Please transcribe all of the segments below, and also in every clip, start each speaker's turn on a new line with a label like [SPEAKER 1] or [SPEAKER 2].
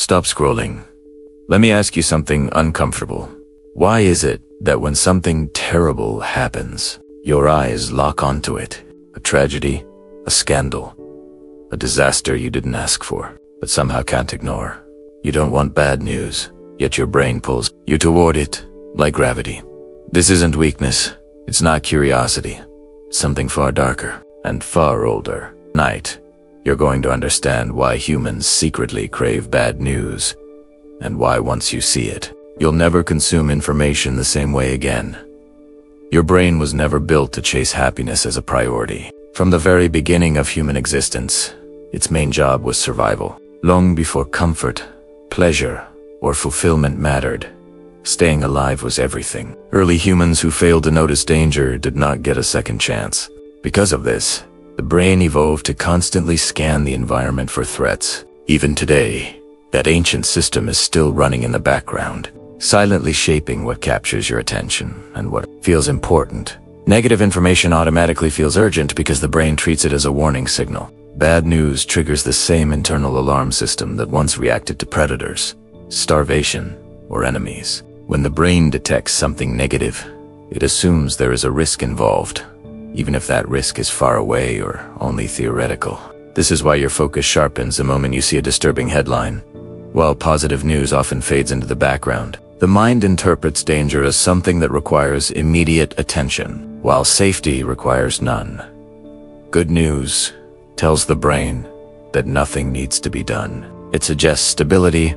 [SPEAKER 1] Stop scrolling. Let me ask you something uncomfortable. Why is it that when something terrible happens, your eyes lock onto it? A tragedy, a scandal, a disaster you didn't ask for, but somehow can't ignore. You don't want bad news, yet your brain pulls you toward it like gravity. This isn't weakness. It's not curiosity. Something far darker and far older. Tonight, you're going to understand why humans secretly crave bad news, and why once you see it, you'll never consume information the same way again. Your brain was never built to chase happiness as a priority. From the very beginning of human existence, its main job was survival. Long before comfort, pleasure, or fulfillment mattered, staying alive was everything. Early humans who failed to notice danger did not get a second chance. Because of this, the brain evolved to constantly scan the environment for threats. Even today, that ancient system is still running in the background, silently shaping what captures your attention and what feels important. Negative information automatically feels urgent because the brain treats it as a warning signal. Bad news triggers the same internal alarm system that once reacted to predators, starvation, or enemies. When the brain detects something negative, it assumes there is a risk involved, even if that risk is far away or only theoretical. This is why your focus sharpens the moment you see a disturbing headline. While positive news often fades into the background, the mind interprets danger as something that requires immediate attention, while safety requires none. Good news tells the brain that nothing needs to be done. It suggests stability,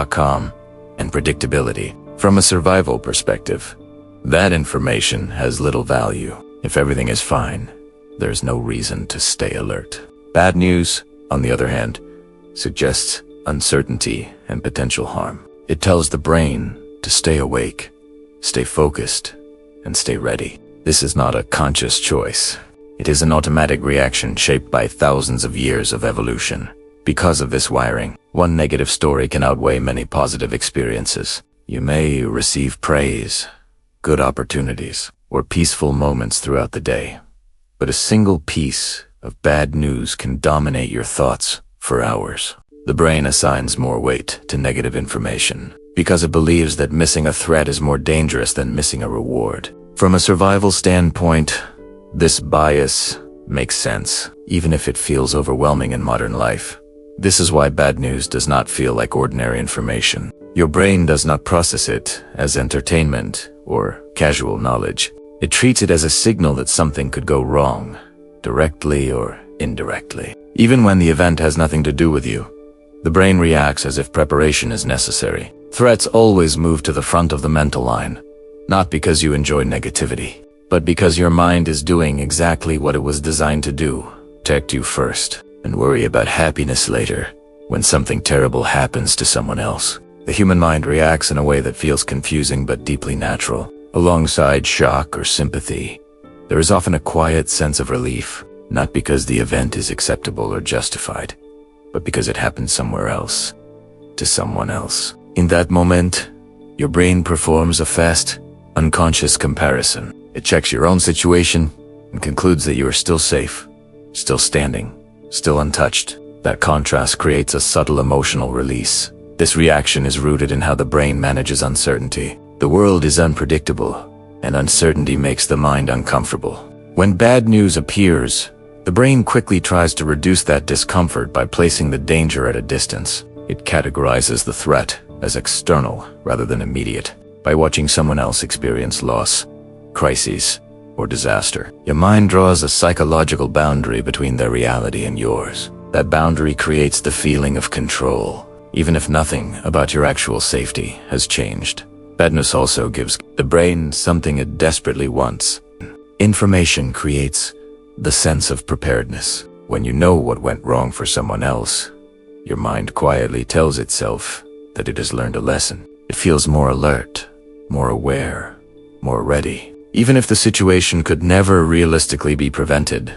[SPEAKER 1] calm, and predictability. From a survival perspective, that information has little value. If everything is fine, there's no reason to stay alert. Bad news, on the other hand, suggests uncertainty and potential harm. It tells the brain to stay awake, stay focused, and stay ready. This is not a conscious choice. It is an automatic reaction shaped by thousands of years of evolution. Because of this wiring, one negative story can outweigh many positive experiences. You may receive praise, good opportunities, or peaceful moments throughout the day, but a single piece of bad news can dominate your thoughts for hours. The brain assigns more weight to negative information because it believes that missing a threat is more dangerous than missing a reward. From a survival standpoint, this bias makes sense, even if it feels overwhelming in modern life. This is why bad news does not feel like ordinary information. Your brain does not process it as entertainment or casual knowledge. It treats it as a signal that something could go wrong, directly or indirectly. Even when the event has nothing to do with you, the brain reacts as if preparation is necessary. Threats always move to the front of the mental line, not because you enjoy negativity, but because your mind is doing exactly what it was designed to do: protect you first, and worry about happiness later. When something terrible happens to someone else, the human mind reacts in a way that feels confusing but deeply natural. Alongside shock or sympathy, there is often a quiet sense of relief, not because the event is acceptable or justified, but because it happened somewhere else, to someone else. In that moment, your brain performs a fast, unconscious comparison. It checks your own situation and concludes that you are still safe, still standing, still untouched. That contrast creates a subtle emotional release. This reaction is rooted in how the brain manages uncertainty. The world is unpredictable, and uncertainty makes the mind uncomfortable. When bad news appears, the brain quickly tries to reduce that discomfort by placing the danger at a distance. It categorizes the threat as external rather than immediate. By watching someone else experience loss, crises, or disaster, your mind draws a psychological boundary between their reality and yours. That boundary creates the feeling of control, even if nothing about your actual safety has changed. Bad news also gives the brain something it desperately wants. Information creates the sense of preparedness. When you know what went wrong for someone else, your mind quietly tells itself that it has learned a lesson. It feels more alert, more aware, more ready. Even if the situation could never realistically be prevented,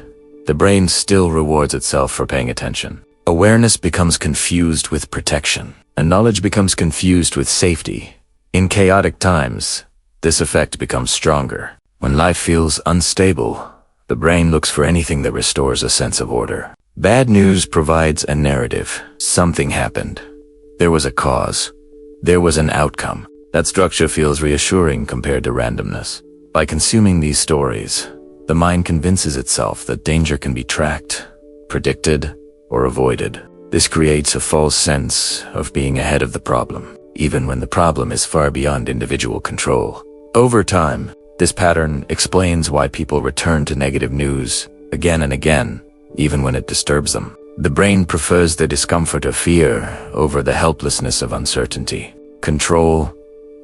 [SPEAKER 1] the brain still rewards itself for paying attention. Awareness becomes confused with protection, and knowledge becomes confused with safety. In chaotic times, this effect becomes stronger. When life feels unstable, the brain looks for anything that restores a sense of order. Bad news provides a narrative. Something happened. There was a cause. There was an outcome. That structure feels reassuring compared to randomness. By consuming these stories, the mind convinces itself that danger can be tracked, predicted, or avoided. This creates a false sense of being ahead of the problem, even when the problem is far beyond individual control. Over time, this pattern explains why people return to negative news again and again, even when it disturbs them. The brain prefers the discomfort of fear over the helplessness of uncertainty. Control,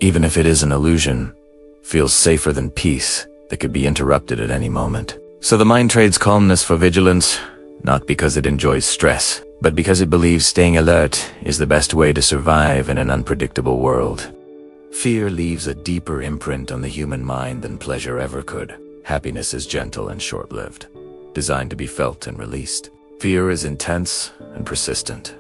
[SPEAKER 1] even if it is an illusion, feels safer than peace that could be interrupted at any moment. So the mind trades calmness for vigilance, not because it enjoys stress, but because it believes staying alert is the best way to survive in an unpredictable world. Fear leaves a deeper imprint on the human mind than pleasure ever could. Happiness is gentle and short-lived, designed to be felt and released. Fear is intense and persistent,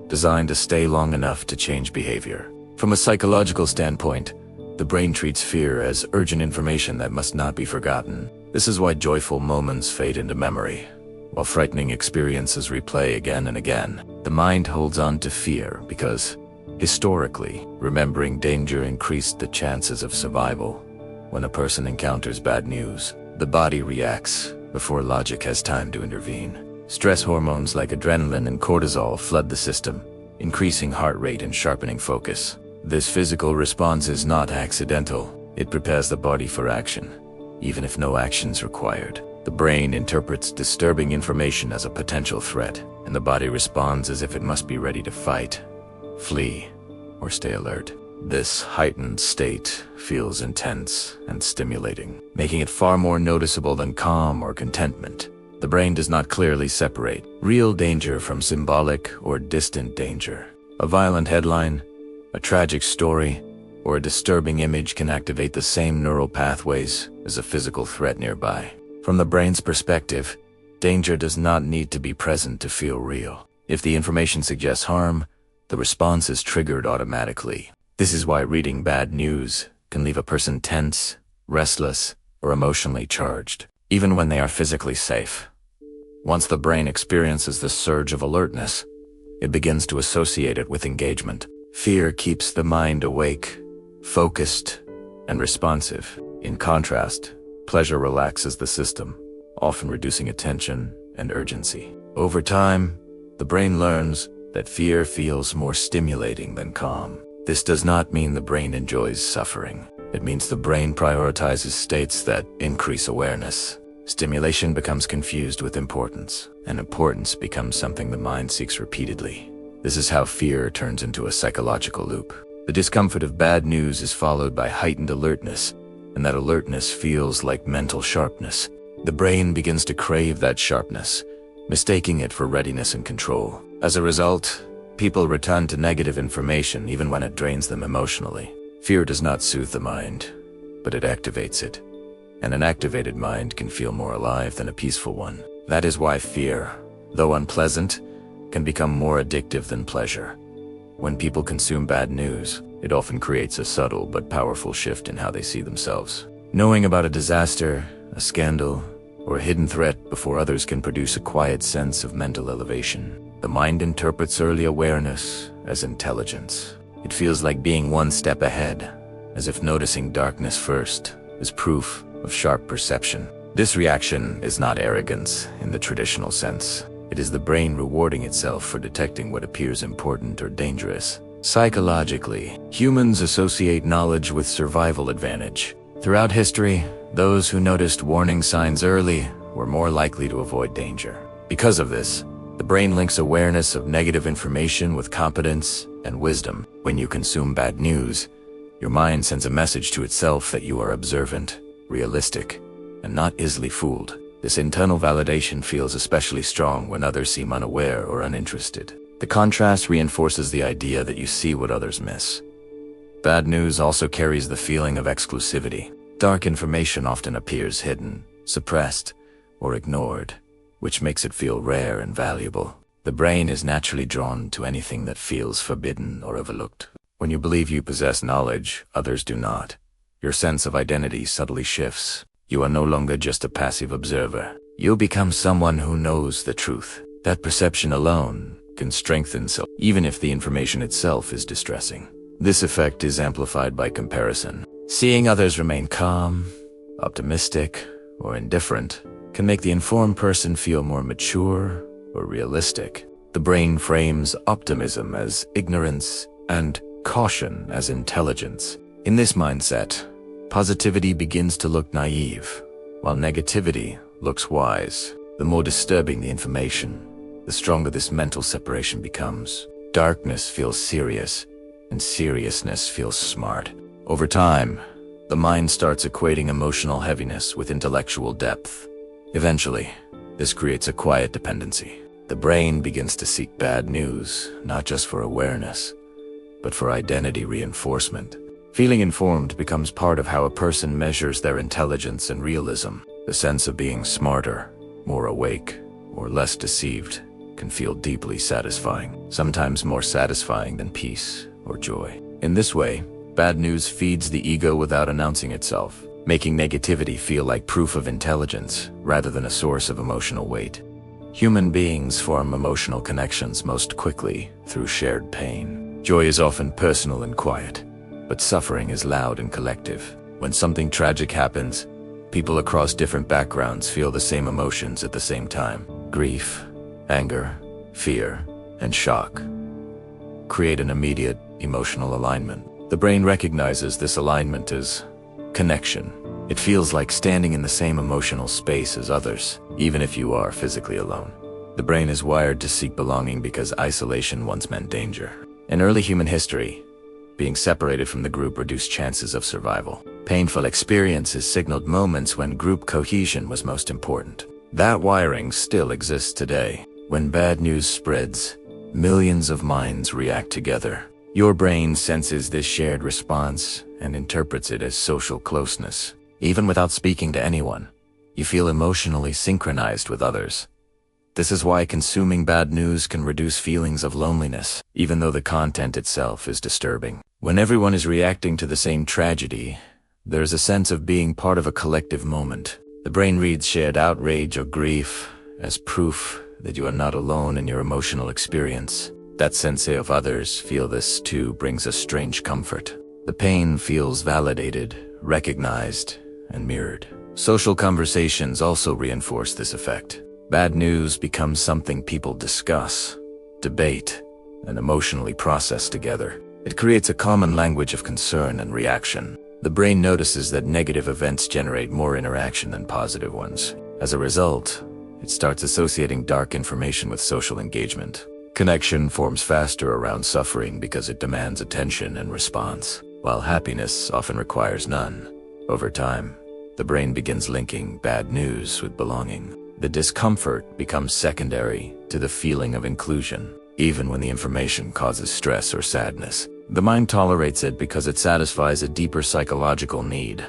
[SPEAKER 1] designed to stay long enough to change behavior. From a psychological standpoint, the brain treats fear as urgent information that must not be forgotten. This is why joyful moments fade into memory, while frightening experiences replay again and again. The mind holds on to fear because, historically, remembering danger increased the chances of survival. When a person encounters bad news, the body reacts before logic has time to intervene. Stress hormones like adrenaline and cortisol flood the system, increasing heart rate and sharpening focus. This physical response is not accidental. It prepares the body for action, even if no action is required. The brain interprets disturbing information as a potential threat, and the body responds as if it must be ready to fight, flee, or stay alert. This heightened state feels intense and stimulating, making it far more noticeable than calm or contentment. The brain does not clearly separate real danger from symbolic or distant danger. A violent headline, a tragic story, or a disturbing image can activate the same neural pathways as a physical threat nearby. From the brain's perspective, danger does not need to be present to feel real. If the information suggests harm, the response is triggered automatically. This is why reading bad news can leave a person tense, restless, or emotionally charged, even when they are physically safe. Once the brain experiences the surge of alertness, it begins to associate it with engagement. Fear keeps the mind awake, focused, and responsive. In contrast, pleasure relaxes the system, often reducing attention and urgency. Over time, the brain learns that fear feels more stimulating than calm. This does not mean the brain enjoys suffering. It means the brain prioritizes states that increase awareness. Stimulation becomes confused with importance, and importance becomes something the mind seeks repeatedly. This is how fear turns into a psychological loop. The discomfort of bad news is followed by heightened alertness, and that alertness feels like mental sharpness. The brain begins to crave that sharpness, mistaking it for readiness and control. As a result, people return to negative information even when it drains them emotionally. Fear does not soothe the mind, but it activates it. And an activated mind can feel more alive than a peaceful one. That is why fear, though unpleasant, can become more addictive than pleasure. When people consume bad news, it often creates a subtle but powerful shift in how they see themselves. Knowing about a disaster, a scandal, or a hidden threat before others can produce a quiet sense of mental elevation. The mind interprets early awareness as intelligence. It feels like being one step ahead, as if noticing darkness first is proof of sharp perception. This reaction is not arrogance in the traditional sense. It is the brain rewarding itself for detecting what appears important or dangerous. Psychologically, humans associate knowledge with survival advantage. Throughout history, those who noticed warning signs early were more likely to avoid danger. Because of this, the brain links awareness of negative information with competence and wisdom. When you consume bad news, your mind sends a message to itself that you are observant, realistic, and not easily fooled. This internal validation feels especially strong when others seem unaware or uninterested. The contrast reinforces the idea that you see what others miss. Bad news also carries the feeling of exclusivity. Dark information often appears hidden, suppressed, or ignored, which makes it feel rare and valuable. The brain is naturally drawn to anything that feels forbidden or overlooked. When you believe you possess knowledge, others do not. Your sense of identity subtly shifts. You are no longer just a passive observer. You become someone who knows the truth. That perception alone can strengthen even if the information itself is distressing. This effect is amplified by comparison. Seeing others remain calm, optimistic, or indifferent can make the informed person feel more mature or realistic. The brain frames optimism as ignorance and caution as intelligence. In this mindset, positivity begins to look naive, while negativity looks wise. The more disturbing the information, the stronger this mental separation becomes. Darkness feels serious, and seriousness feels smart. Over time, the mind starts equating emotional heaviness with intellectual depth. Eventually, this creates a quiet dependency. The brain begins to seek bad news, not just for awareness, but for identity reinforcement. Feeling informed becomes part of how a person measures their intelligence and realism. The sense of being smarter, more awake, or less deceived can feel deeply satisfying, sometimes more satisfying than peace or joy. In this way, bad news feeds the ego without announcing itself, making negativity feel like proof of intelligence rather than a source of emotional weight. Human beings form emotional connections most quickly through shared pain. Joy is often personal and quiet, but suffering is loud and collective. When something tragic happens, people across different backgrounds feel the same emotions at the same time. Grief, anger, fear, and shock create an immediate emotional alignment. The brain recognizes this alignment as connection. It feels like standing in the same emotional space as others, even if you are physically alone. The brain is wired to seek belonging because isolation once meant danger. In early human history, being separated from the group reduced chances of survival. Painful experiences signaled moments when group cohesion was most important. That wiring still exists today. When bad news spreads, millions of minds react together. Your brain senses this shared response and interprets it as social closeness. Even without speaking to anyone, you feel emotionally synchronized with others. This is why consuming bad news can reduce feelings of loneliness, even though the content itself is disturbing. When everyone is reacting to the same tragedy, there is a sense of being part of a collective moment. The brain reads shared outrage or grief as proof that you are not alone in your emotional experience. That sense of others feel this too brings a strange comfort. The pain feels validated, recognized, and mirrored. Social conversations also reinforce this effect. Bad news becomes something people discuss, debate, and emotionally process together. It creates a common language of concern and reaction. The brain notices that negative events generate more interaction than positive ones. As a result, it starts associating dark information with social engagement. Connection forms faster around suffering because it demands attention and response, while happiness often requires none. Over time, the brain begins linking bad news with belonging. The discomfort becomes secondary to the feeling of inclusion. Even when the information causes stress or sadness, the mind tolerates it because it satisfies a deeper psychological need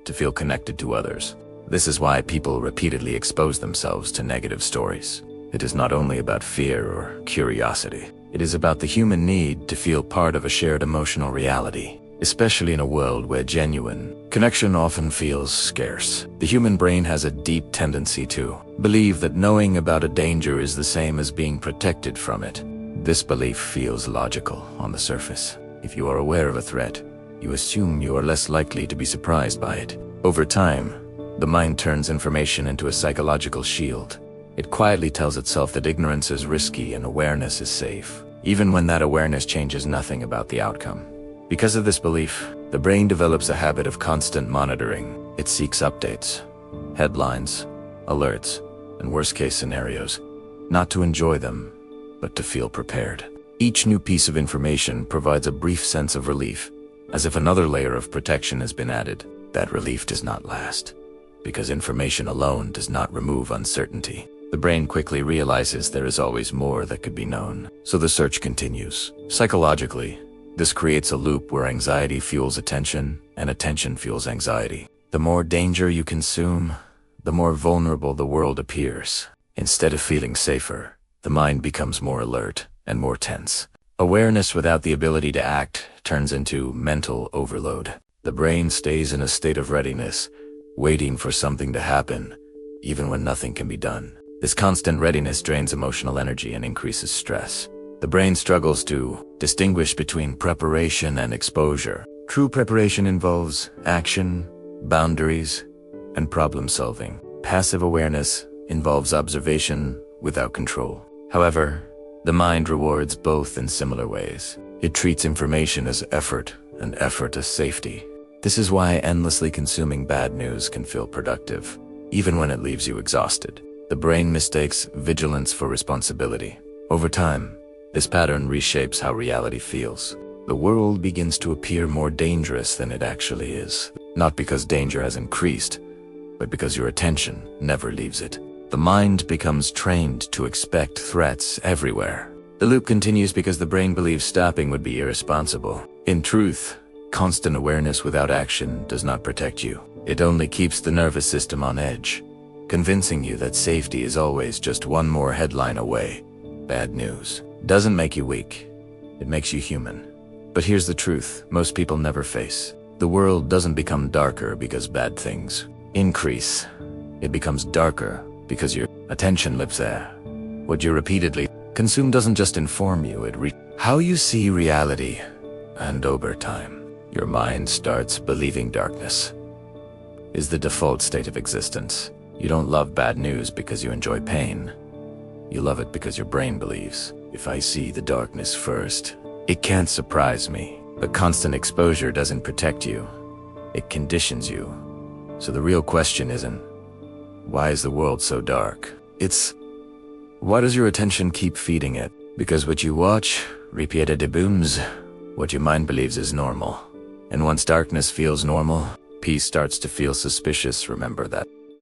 [SPEAKER 1] to feel connected to others. This is why people repeatedly expose themselves to negative stories. It is not only about fear or curiosity. It is about the human need to feel part of a shared emotional reality. Especially in a world where genuine connection often feels scarce. The human brain has a deep tendency to believe that knowing about a danger is the same as being protected from it. This belief feels logical on the surface. If you are aware of a threat, you assume you are less likely to be surprised by it. Over time, the mind turns information into a psychological shield. It quietly tells itself that ignorance is risky and awareness is safe, even when that awareness changes nothing about the outcome. Because of this belief, the brain develops a habit of constant monitoring. It seeks updates, headlines, alerts, and worst-case scenarios, not to enjoy them, but to feel prepared. Each new piece of information provides a brief sense of relief, as if another layer of protection has been added. That relief does not last, because information alone does not remove uncertainty. The brain quickly realizes there is always more that could be known, so the search continues. Psychologically, this creates a loop where anxiety fuels attention, and attention fuels anxiety. The more danger you consume, the more vulnerable the world appears. Instead of feeling safer, the mind becomes more alert and more tense. Awareness without the ability to act turns into mental overload. The brain stays in a state of readiness, waiting for something to happen, even when nothing can be done. This constant readiness drains emotional energy and increases stress. The brain struggles to distinguish between preparation and exposure. True preparation involves action, boundaries, and problem solving. Passive awareness involves observation without control. However, the mind rewards both in similar ways. It treats information as effort and effort as safety. This is why endlessly consuming bad news can feel productive, even when it leaves you exhausted. The brain mistakes vigilance for responsibility. Over time, this pattern reshapes how reality feels. The world begins to appear more dangerous than it actually is, not because danger has increased, but because your attention never leaves it. The mind becomes trained to expect threats everywhere. The loop continues because the brain believes stopping would be irresponsible. In truth, constant awareness without action does not protect you. It only keeps the nervous system on edge, convincing you that safety is always just one more headline away. Bad news doesn't make you weak, it makes you human. But here's the truth most people never face. The world doesn't become darker because bad things increase. It becomes darker because your attention lives there. What you repeatedly consume doesn't just inform you, how you see reality. And over time, your mind starts believing darkness is the default state of existence. You don't love bad news because you enjoy pain. You love it because your brain believes, if I see the darkness first, it can't surprise me. But constant exposure doesn't protect you. It conditions you. So the real question isn't, why is the world so dark? It's, why does your attention keep feeding it? Because what you watch, repeated booms, what your mind believes is normal. And once darkness feels normal, peace starts to feel suspicious. Remember that.